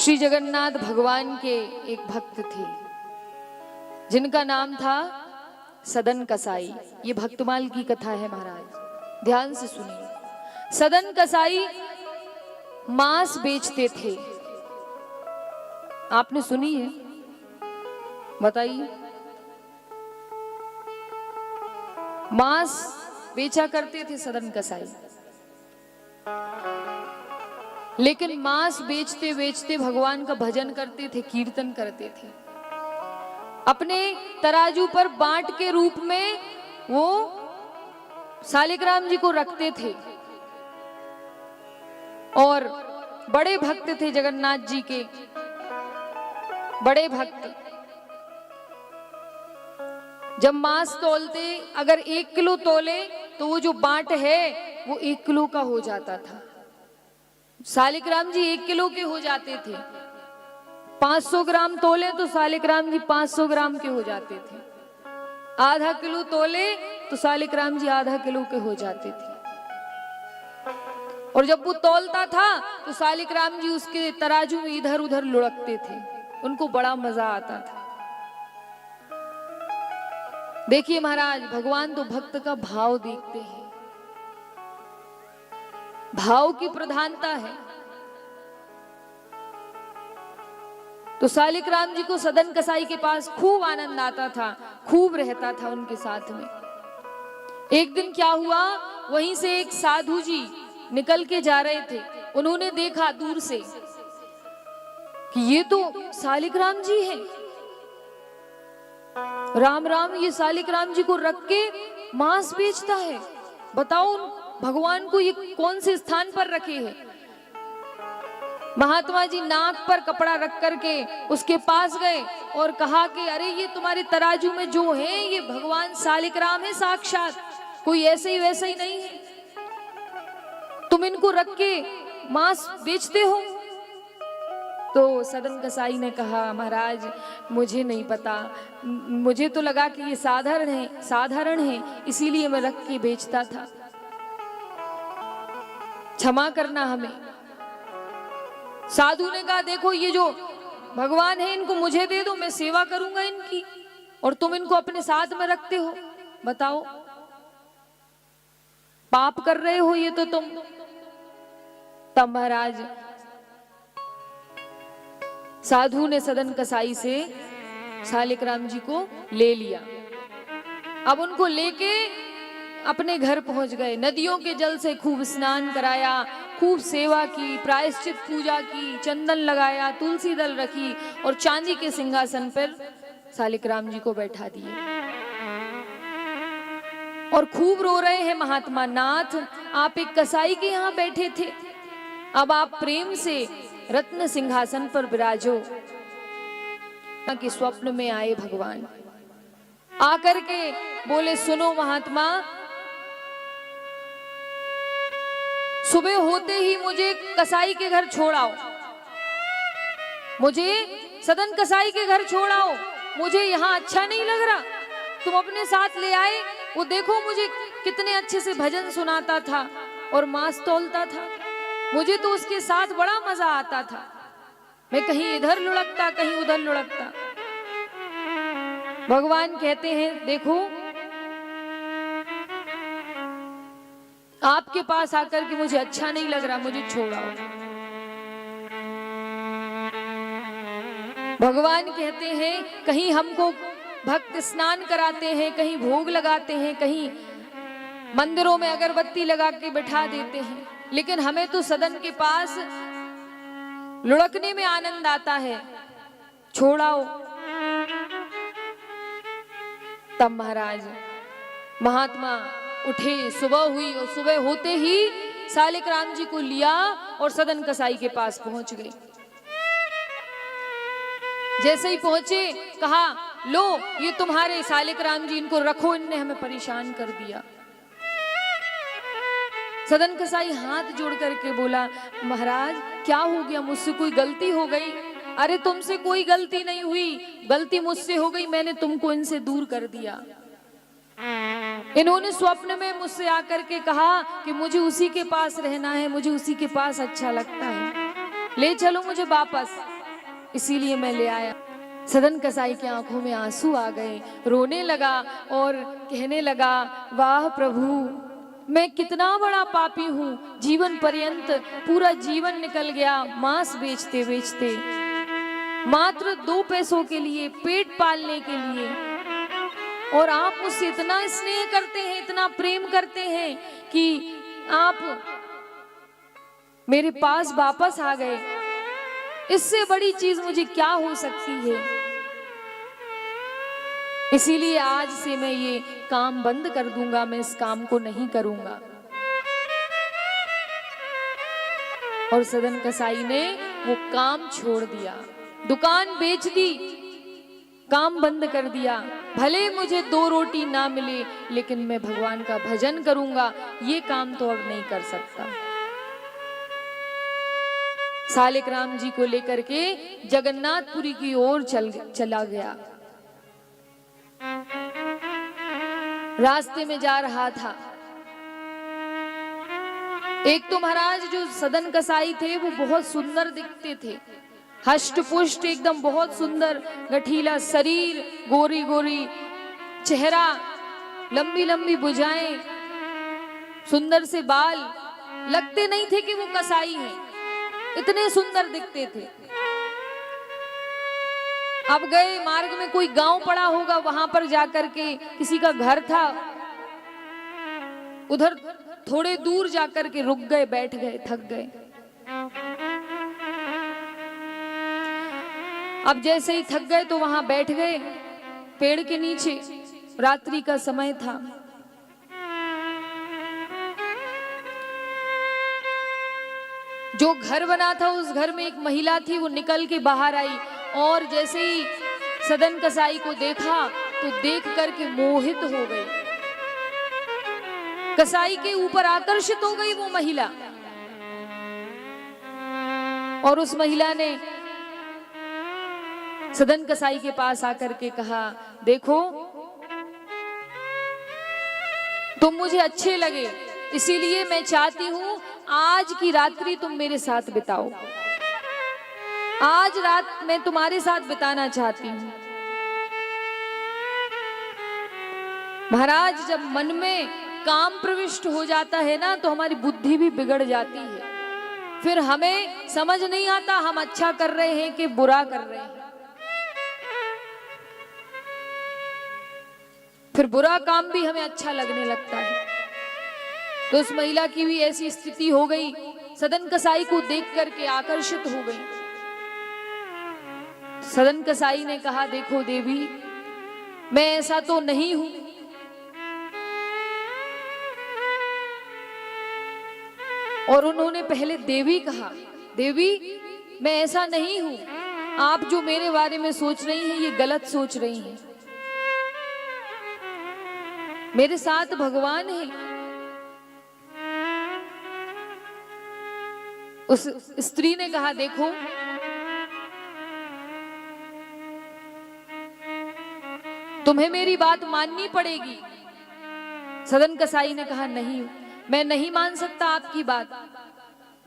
श्री जगन्नाथ भगवान के एक भक्त थे जिनका नाम था सदन कसाई। ये भक्तमाल की कथा है महाराज, ध्यान से सुनिए। सदन कसाई मांस बेचते थे। आपने सुनी है? बताइए। मांस बेचा करते थे सदन कसाई, लेकिन मांस बेचते बेचते भगवान का भजन करते थे, कीर्तन करते थे। अपने तराजू पर बांट के रूप में वो शालिग्राम जी को रखते थे और बड़े भक्त थे जगन्नाथ जी के, बड़े भक्त। जब मांस तोलते, अगर 1 किलो तोले तो वो जो बांट है वो 1 किलो का हो जाता था। शालिग्राम जी 1 किलो के हो जाते थे। 500 ग्राम तोले तो शालिग्राम जी 500 ग्राम के हो जाते थे। आधा किलो तोले तो शालिग्राम जी आधा किलो के हो जाते थे। और जब वो तौलता था तो शालिग्राम जी उसके तराजू में इधर उधर लुढ़कते थे। उनको बड़ा मजा आता था। देखिए महाराज, भगवान तो भक्त का भाव देखते हैं, भाव की प्रधानता है। तो शालिग्राम जी को सदन कसाई के पास खूब आनंद आता था, खूब रहता था उनके साथ में। एक दिन क्या हुआ, वहीं से एक साधु जी निकल के जा रहे थे। उन्होंने देखा दूर से कि ये तो शालिग्राम जी हैं। राम राम, ये शालिग्राम जी को रख के मांस बेचता है। बताओ भगवान को ये कौन से स्थान पर रखे हैं। महात्मा जी नाक पर कपड़ा रख करके उसके पास गए और कहा कि अरे ये तुम्हारे तराजू में जो है ये भगवान शालिग्राम है साक्षात, कोई ऐसे ही वैसे ही नहीं है। तुम इनको रख के मांस बेचते हो। तो सदन कसाई ने कहा महाराज मुझे नहीं पता, मुझे तो लगा कि ये साधारण है इसीलिए मैं रख के बेचता था, क्षमा करना हमें। साधु ने कहा देखो ये जो भगवान है इनको मुझे दे दो, मैं सेवा करूंगा इनकी, और तुम इनको अपने साथ में रखते हो। बताओ पाप कर रहे हो ये तो तुम। तब महाराज साधु ने सदन कसाई से शालिग्राम जी को ले लिया। अब उनको लेके अपने घर पहुंच गए। नदियों के जल से खूब स्नान कराया, खूब सेवा की, प्रायश्चित पूजा की, चंदन लगाया, तुलसी दल रखी और चांदी के सिंहासन पर शालिग्राम जी को बैठा दिए। और खूब रो रहे हैं महात्मा, नाथ आप एक कसाई के यहाँ बैठे थे, अब आप प्रेम से रत्न सिंहासन पर विराजो। कि स्वप्न में आए भगवान, आकर के बोले सुनो महात्मा, सुबह होते ही मुझे कसाई के घर छोड़ाओ, मुझे सदन कसाई के घर छोड़ाओ, मुझे यहाँ अच्छा नहीं लग रहा। तुम अपने साथ ले आए, वो देखो मुझे कितने अच्छे से भजन सुनाता था और मांस तौलता था, मुझे तो उसके साथ बड़ा मजा आता था। मैं कहीं इधर लुढ़कता कहीं उधर लुढ़कता। भगवान कहते हैं देखो आपके पास आकर के मुझे अच्छा नहीं लग रहा, मुझे छोड़ाओ। भगवान कहते हैं कहीं हमको भक्त स्नान कराते हैं, कहीं भोग लगाते हैं, कहीं मंदिरों में अगरबत्ती लगा के बिठा देते हैं, लेकिन हमें तो सदन के पास लुढ़कने में आनंद आता है, छोड़ाओ। तब महाराज महात्मा उठे, सुबह हुई और सुबह होते ही शालिग्राम जी को लिया और सदन कसाई के पास पहुंच गए। जैसे ही पहुंचे कहा लो ये तुम्हारे शालिग्राम जी, इनको रखो, इनने हमें परेशान कर दिया। सदन कसाई हाथ जोड़ करके बोला महाराज क्या हो गया, मुझसे कोई गलती हो गई? अरे तुमसे कोई गलती नहीं हुई, गलती मुझसे हो गई, मैंने तुमको इनसे दूर कर दिया। इन्होंने स्वप्न में मुझसे आकर के कहा कि मुझे उसी के पास रहना है, मुझे उसी के पास अच्छा लगता है, ले चलो मुझे वापस। इसीलिए मैं ले आया। सदन कसाई की आंखों में आंसू आ गए, रोने लगा और कहने लगा, वाह प्रभु, मैं कितना बड़ा पापी हूँ। जीवन पर्यंत पूरा जीवन निकल गया मांस बेचते बेचते, मात्र 2 पैसों के लिए, पेट पालने के लिए, और आप मुझसे इतना स्नेह करते हैं, इतना प्रेम करते हैं कि आप मेरे पास वापस आ गए। इससे बड़ी चीज मुझे क्या हो सकती है। इसीलिए आज से मैं ये काम बंद कर दूंगा, मैं इस काम को नहीं करूंगा। और सदन कसाई ने वो काम छोड़ दिया, दुकान बेच दी, काम बंद कर दिया। भले मुझे 2 रोटी ना मिले, लेकिन मैं भगवान का भजन करूंगा, ये काम तो अब नहीं कर सकता। सालिक राम जी को लेकर के जगन्नाथपुरी की ओर चला गया। रास्ते में जा रहा था, एक तो महाराज जो सदन कसाई थे वो बहुत सुंदर दिखते थे, हष्ट पुष्ट एकदम बहुत सुंदर, गठीला शरीर, गोरी गोरी चेहरा, लंबी लंबी भुजाएं, सुंदर से बाल, लगते नहीं थे कि वो कसाई हैं, इतने सुंदर दिखते थे। अब गए, मार्ग में कोई गांव पड़ा होगा, वहां पर जाकर के किसी का घर था, उधर थोड़े दूर जाकर के रुक गए, बैठ गए, थक गए। अब जैसे ही थक गए तो वहां बैठ गए पेड़ के नीचे, रात्रि का समय था। जो घर बना था उस घर में एक महिला थी, वो निकल के बाहर आई और जैसे ही सदन कसाई को देखा तो देख करके मोहित हो गई, कसाई के ऊपर आकर्षित हो गई वो महिला। और उस महिला ने सदन कसाई के पास आकर के कहा, देखो तुम मुझे अच्छे लगे, इसीलिए मैं चाहती हूं आज की रात्रि तुम मेरे साथ बिताओ, आज रात मैं तुम्हारे साथ बिताना चाहती हूं। महाराज, जब मन में काम प्रविष्ट हो जाता है ना तो हमारी बुद्धि भी बिगड़ जाती है, फिर हमें समझ नहीं आता हम अच्छा कर रहे हैं कि बुरा कर रहे हैं। फिर बुरा काम भी हमें अच्छा लगने लगता है। तो उस महिला की भी ऐसी स्थिति हो गई, सदन कसाई को देख करके आकर्षित हो गई। सदन कसाई ने कहा, देखो देवी, मैं ऐसा तो नहीं हूं, और उन्होंने पहले देवी कहा, देवी मैं ऐसा नहीं हूं, आप जो मेरे बारे में सोच रही हैं ये गलत सोच रही हैं, मेरे साथ भगवान है। उस स्त्री ने कहा, देखो तुम्हें मेरी बात माननी पड़ेगी। सदन कसाई ने कहा, नहीं, मैं नहीं मान सकता आपकी बात।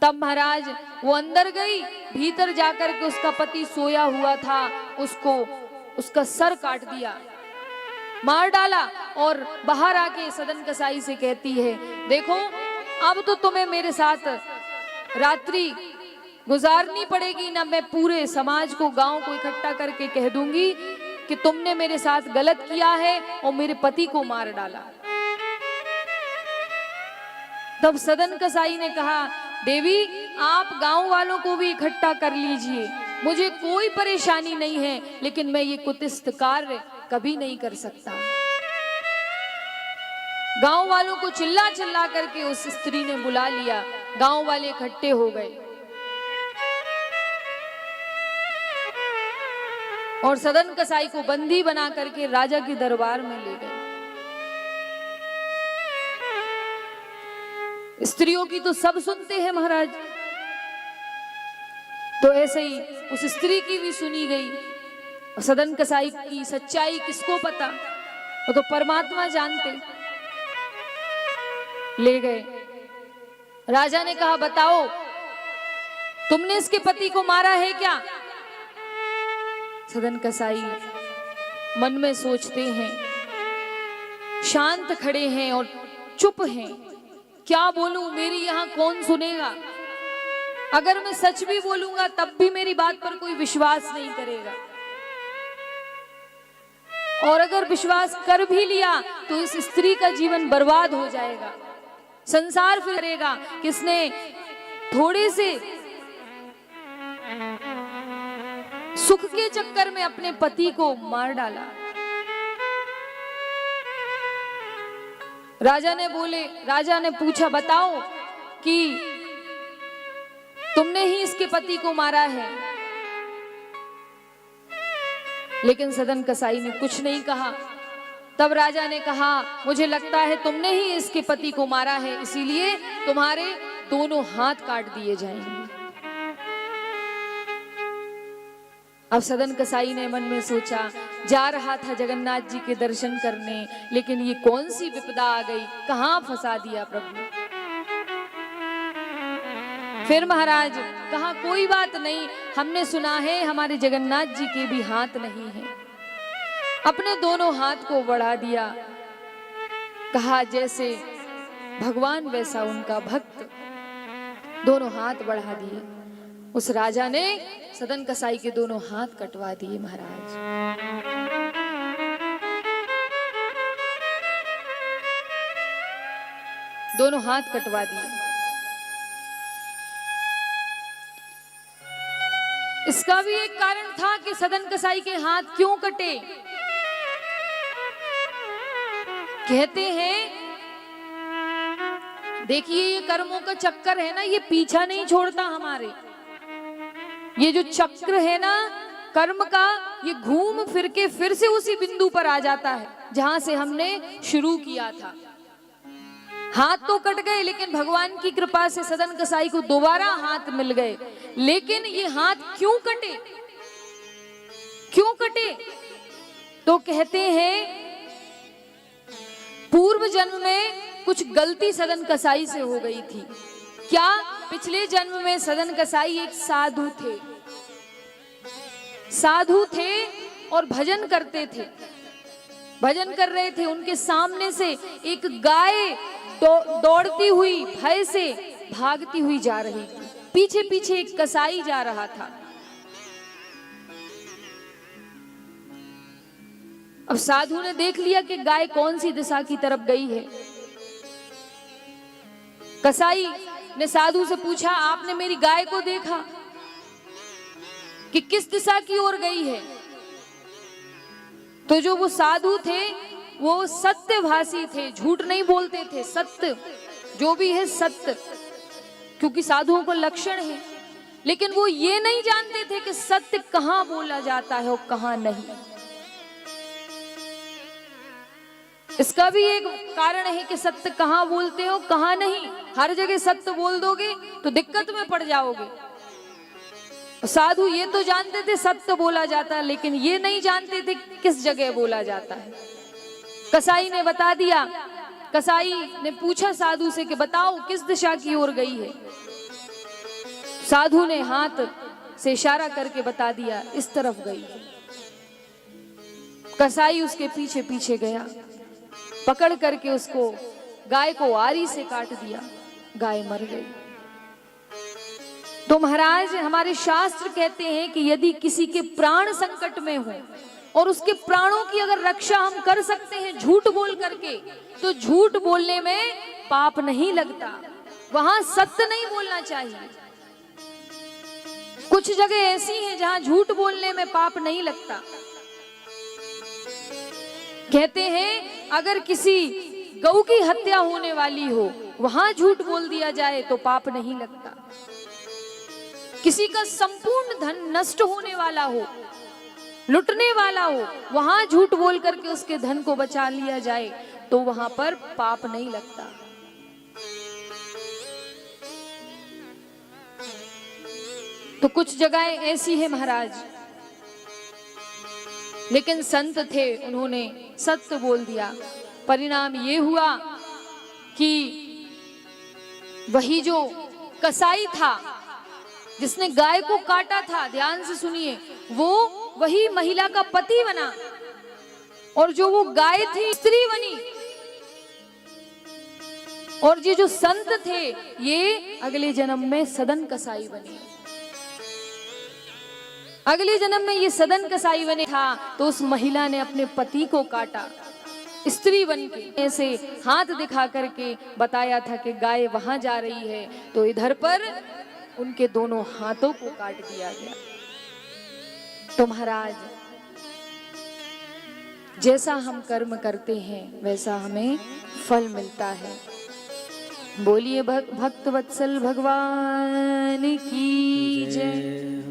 तब महाराज वो अंदर गई, भीतर जाकर के उसका पति सोया हुआ था, उसको उसका सर काट दिया, मार डाला, और बाहर आके सदन कसाई से कहती है, देखो अब तो तुम्हें मेरे साथ रात्रि गुजारनी पड़ेगी, ना मैं पूरे समाज को, गांव को इकट्ठा करके कह दूंगी कि तुमने मेरे साथ गलत किया है और मेरे पति को मार डाला। तब सदन कसाई ने कहा, देवी आप गांव वालों को भी इकट्ठा कर लीजिए, मुझे कोई परेशानी नहीं है, लेकिन मैं ये कुत्सित कार्य कभी नहीं कर सकता। गांव वालों को चिल्ला चिल्ला करके उस स्त्री ने बुला लिया, गांव वाले इकट्ठे हो गए और सदन कसाई को बंदी बना करके राजा के दरबार में ले गए। स्त्रियों की तो सब सुनते हैं महाराज, तो ऐसे ही उस स्त्री की भी सुनी गई। सदन कसाई की सच्चाई किसको पता, वो तो परमात्मा जानते। ले गए, राजा ने कहा, बताओ तुमने इसके पति को मारा है क्या? सदन कसाई मन में सोचते हैं, शांत खड़े हैं और चुप हैं। क्या बोलूं, मेरी यहां कौन सुनेगा? अगर मैं सच भी बोलूंगा तब भी मेरी बात पर कोई विश्वास नहीं करेगा, और अगर विश्वास कर भी लिया तो इस स्त्री का जीवन बर्बाद हो जाएगा। संसार फिर करेगा किसने थोड़े से सुख के चक्कर में अपने पति को मार डाला। राजा ने पूछा, बताओ कि तुमने ही इसके पति को मारा है। लेकिन सदन कसाई ने कुछ नहीं कहा। तब राजा ने कहा, मुझे लगता है तुमने ही इसके पति को मारा है, इसीलिए तुम्हारे दोनों हाथ काट दिए जाएंगे। अब सदन कसाई ने मन में सोचा, जा रहा था जगन्नाथ जी के दर्शन करने, लेकिन ये कौन सी विपदा आ गई, कहां फंसा दिया प्रभु। फिर महाराज कहा, कोई बात नहीं, हमने सुना है हमारे जगन्नाथ जी के भी हाथ नहीं है। अपने दोनों हाथ को बढ़ा दिया, कहा जैसे भगवान वैसा उनका भक्त, दोनों हाथ बढ़ा दिए। उस राजा ने सदन कसाई के दोनों हाथ कटवा दिए। महाराज दोनों हाथ कटवा दिए। इसका भी एक कारण था कि सदन कसाई के हाथ क्यों कटे। कहते हैं, देखिए ये कर्मों का चक्कर है ना, ये पीछा नहीं छोड़ता हमारे। ये जो चक्र है ना कर्म का, ये घूम फिर के फिर से उसी बिंदु पर आ जाता है जहां से हमने शुरू किया था। हाथ तो कट गए, लेकिन भगवान की कृपा से सदन कसाई को दोबारा हाथ मिल गए। लेकिन ये हाथ क्यों कटे? क्यों कटे? तो कहते हैं पूर्व जन्म में कुछ गलती सदन कसाई से हो गई थी। क्या? पिछले जन्म में सदन कसाई एक साधु थे। साधु थे और भजन करते थे। भजन कर रहे थे, उनके सामने से एक गाय दौड़ती हुई भय से भागती हुई जा रही थी। पीछे पीछे एक कसाई जा रहा था। अब साधु ने देख लिया कि गाय कौन सी दिशा की तरफ गई है। कसाई ने साधु से पूछा, आपने मेरी गाय को देखा कि किस दिशा की ओर गई है? तो जो वो साधु थे वो सत्यभाषी थे, झूठ नहीं बोलते थे। सत्य जो भी है सत्य, क्योंकि साधुओं को लक्षण है। लेकिन वो ये नहीं जानते थे कि सत्य कहां बोला जाता है और कहां नहीं। इसका भी एक कारण है कि सत्य कहां बोलते हो कहां नहीं। हर जगह सत्य बोल दोगे तो दिक्कत में पड़ जाओगे। साधु ये तो जानते थे सत्य बोला जाता है, लेकिन ये नहीं जानते थे किस जगह बोला जाता है। कसाई ने बता दिया। कसाई ने पूछा साधु से कि बताओ किस दिशा की ओर गई है। साधु ने हाथ से इशारा करके बता दिया, इस तरफ गई। कसाई उसके पीछे पीछे गया, पकड़ करके उसको गाय को आरी से काट दिया। गाय मर गई। तो महाराज हमारे शास्त्र कहते हैं कि यदि किसी के प्राण संकट में हो और उसके प्राणों की अगर रक्षा हम कर सकते हैं झूठ बोल करके, तो झूठ बोलने में पाप नहीं लगता। वहां सत्य नहीं बोलना चाहिए। कुछ जगह ऐसी हैं जहां झूठ बोलने में पाप नहीं लगता। कहते हैं अगर किसी गौ की हत्या होने वाली हो, वहां झूठ बोल दिया जाए तो पाप नहीं लगता। किसी का संपूर्ण धन नष्ट होने वाला हो, लुटने वाला हो, वहां झूठ बोल करके उसके धन को बचा लिया जाए तो वहां पर पाप नहीं लगता। तो कुछ जगहें ऐसी है महाराज, लेकिन संत थे, उन्होंने सत्य बोल दिया। परिणाम ये हुआ कि वही जो कसाई था जिसने गाय को काटा था, ध्यान से सुनिए, वो वही महिला का पति बना, और जो वो गाय थी स्त्री बनी। और ये जो संत थे ये अगले जन्म में सदन कसाई बने। अगले जन्म में ये सदन कसाई बने था, तो उस महिला ने अपने पति को काटा स्त्री बन के, ऐसे हाथ दिखा करके बताया था कि गाय वहां जा रही है, तो इधर पर उनके दोनों हाथों को काट दिया गया। तो महाराज, जैसा हम कर्म करते हैं वैसा हमें फल मिलता है। बोलिए भक्त वत्सल भगवान की जय।